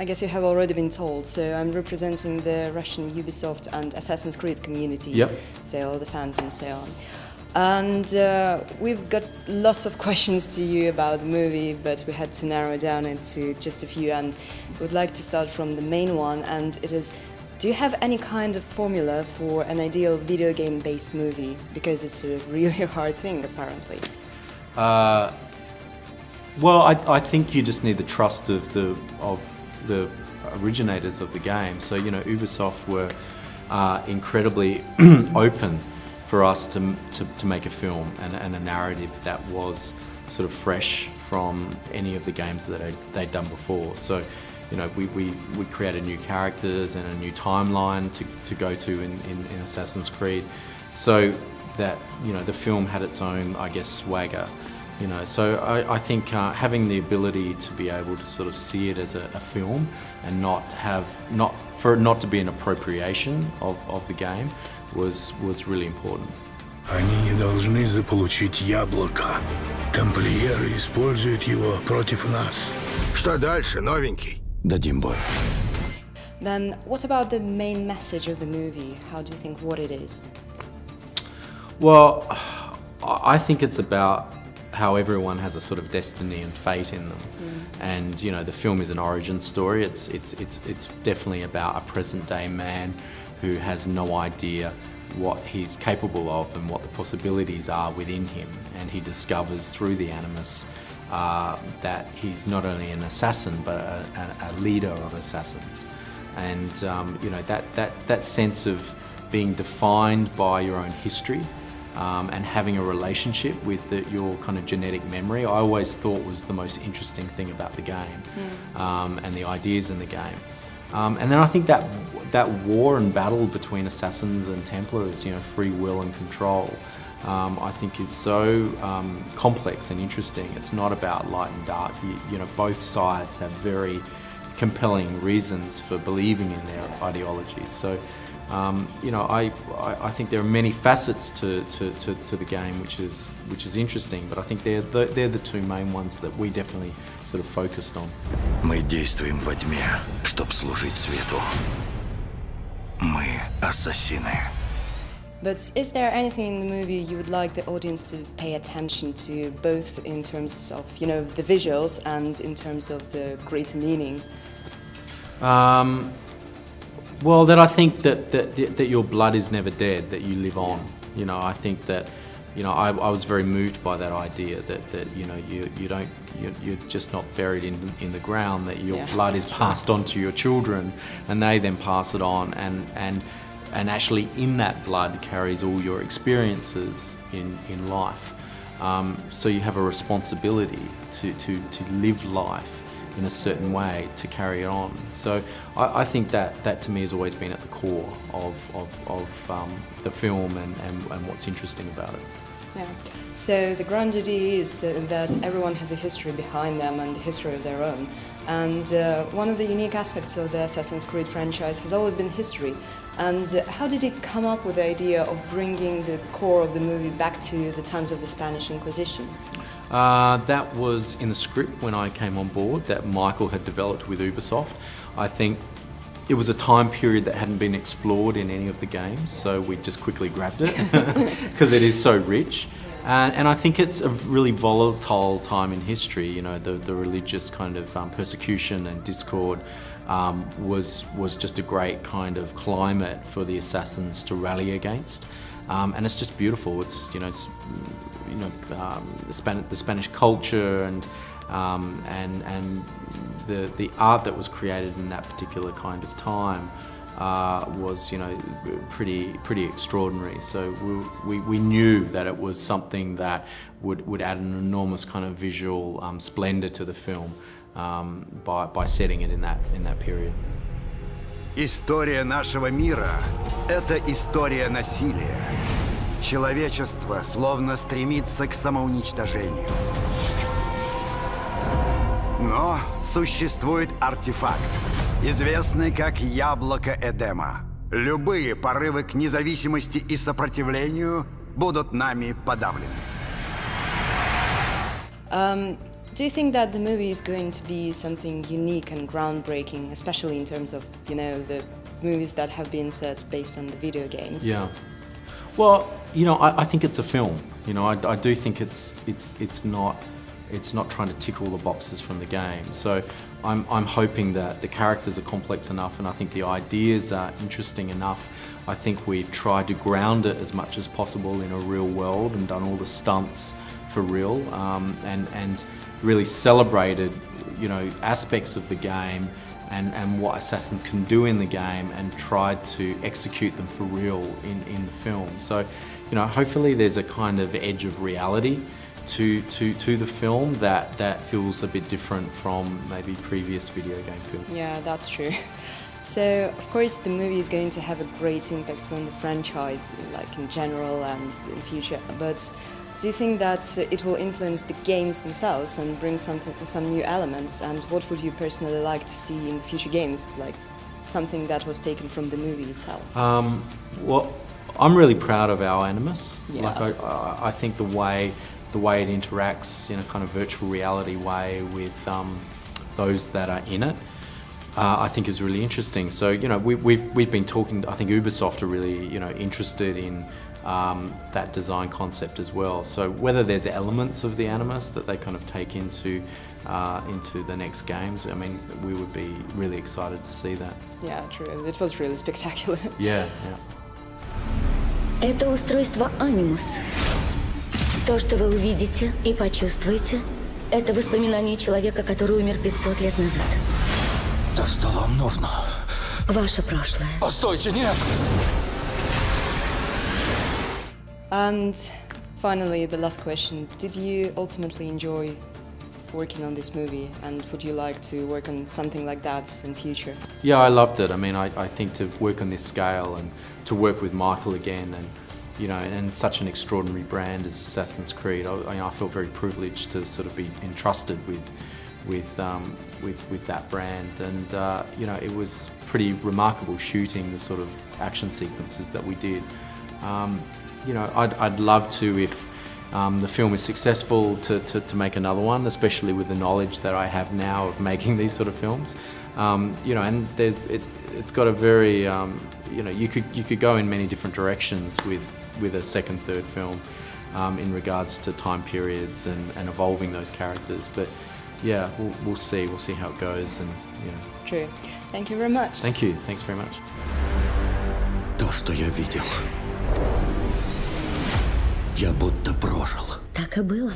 I guess you have already been told, so I'm representing the Russian Ubisoft and Assassin's Creed community, Yep. so all the fans and so on. And we've got lots of questions to you about the movie, but we had to narrow down into just a few, and we'd like to start from the main one, and it is, do you have any kind of formula for an ideal video game-based movie? Because it's a really hard thing, apparently. Well, I think you just need the trust of the originators of the game. So, you know, Ubisoft were incredibly open for us to make a film and a narrative that was sort of fresh from any of the games that they'd done before. So, you know, we created new characters and a new timeline to go to in Assassin's Creed, so that, you know, the film had its own, I guess, swagger. You know, so I think having the ability to be able to sort of see it as a film and for it not to be an appropriation of the game was really important. Они не должны заполучить яблоко. Тамплиеры используют его против нас. Что дальше, новенький? Дадим бой. Then what about the main message of the movie? How do you think what it is? Well, I think it's about how everyone has a sort of destiny and fate in them, and, you know, the film is an origin story. It's definitely about a present-day man who has no idea what he's capable of and what the possibilities are within him, and he discovers through the Animus that he's not only an assassin but a leader of assassins, and you know, that sense of being defined by your own history. And having a relationship with your kind of genetic memory, I always thought was the most interesting thing about the game, and the ideas in the game. And then I think that war and battle between assassins and Templars, you know, free will and control, I think is so complex and interesting. It's not about light and dark. You know, both sides have very compelling reasons for believing in their ideologies. So, you know, I think there are many facets to the game, which is interesting, but I think they're the two main ones that we definitely sort of focused on. Мы действуем во тьме, чтоб служить свету. Мы ассасины. But is there anything in the movie you would like the audience to pay attention to, both in terms of, you know, the visuals and in terms of the greater meaning? Well, that I think that your blood is never dead, that you live on. You know, I think that, you know, I was very moved by that idea that you know, you're just not buried in the ground, that your blood is passed on to your children and they then pass it on, and actually in that blood carries all your experiences in life. So you have a responsibility to live life in a certain way, to carry it on. So I think that to me has always been at the core of the film and what's interesting about it. Yeah. So the grand idea is that everyone has a history behind them and a history of their own. And one of the unique aspects of the Assassin's Creed franchise has always been history. And how did you come up with the idea of bringing the core of the movie back to the times of the Spanish Inquisition? That was in the script when I came on board that Michael had developed with Ubisoft. I think it was a time period that hadn't been explored in any of the games, so we just quickly grabbed it because it is so rich. And I think it's a really volatile time in history. You know, the religious kind of persecution and discord was just a great kind of climate for the assassins to rally against. And it's just beautiful. It's, you know, the Spanish culture and the art that was created in that particular kind of time was, you know, pretty extraordinary. So we knew that it was something that would add an enormous kind of visual splendor to the film by setting it in that period. История нашего мира – это история насилия. Человечество словно стремится к самоуничтожению. Но существует артефакт, известный как яблоко Эдема. Любые порывы к независимости и сопротивлению будут нами подавлены. Do you think that the movie is going to be something unique and groundbreaking, especially in terms of, the movies that have been set based on the video games? Yeah. Well, I think it's a film. I do think it's not trying to tick all the boxes from the game. So I'm hoping that the characters are complex enough, and I think the ideas are interesting enough. I think we've tried to ground it as much as possible in a real world and done all the stunts for real, and really celebrated, aspects of the game and what assassins can do in the game, and tried to execute them for real in the film. So, hopefully there's a kind of edge of reality to the film that feels a bit different from maybe previous video game films. Yeah, that's true. So, of course, the movie is going to have a great impact on the franchise, like in general and in future. But do you think that it will influence the games themselves and bring some new elements? And what would you personally like to see in the future games, like something that was taken from the movie itself? Well, I'm really proud of our Animus. Yeah. Like I think the way it interacts in a kind of virtual reality way with those that are in it, I think is really interesting. So we've been talking. I think Ubisoft are really interested in that design concept as well. So whether there's elements of the Animus that they kind of take into the next games, I mean, we would be really excited to see that. Yeah, true. It was really spectacular. Yeah. Это устройство Animus. То, что вы увидите и почувствуете, это воспоминания человека, который умер 500 лет назад. Да что вам нужно? Ваше прошлое. Постойте, нет! And finally, the last question. Did you ultimately enjoy working on this movie, and would you like to work on something like that in future? Yeah, I loved it. I mean, I think to work on this scale and to work with Michael again, and and such an extraordinary brand as Assassin's Creed, I felt very privileged to sort of be entrusted with that brand, and it was pretty remarkable shooting the sort of action sequences that we did. I'd love to, if the film is successful, to make another one, especially with the knowledge that I have now of making these sort of films. And it's got a very you could go in many different directions with a second, third film in regards to time periods and evolving those characters. But yeah, we'll see how it goes, and True. Thank you very much. Thank you. Thanks very much. То, что я видел, я будто прожил. Так и было.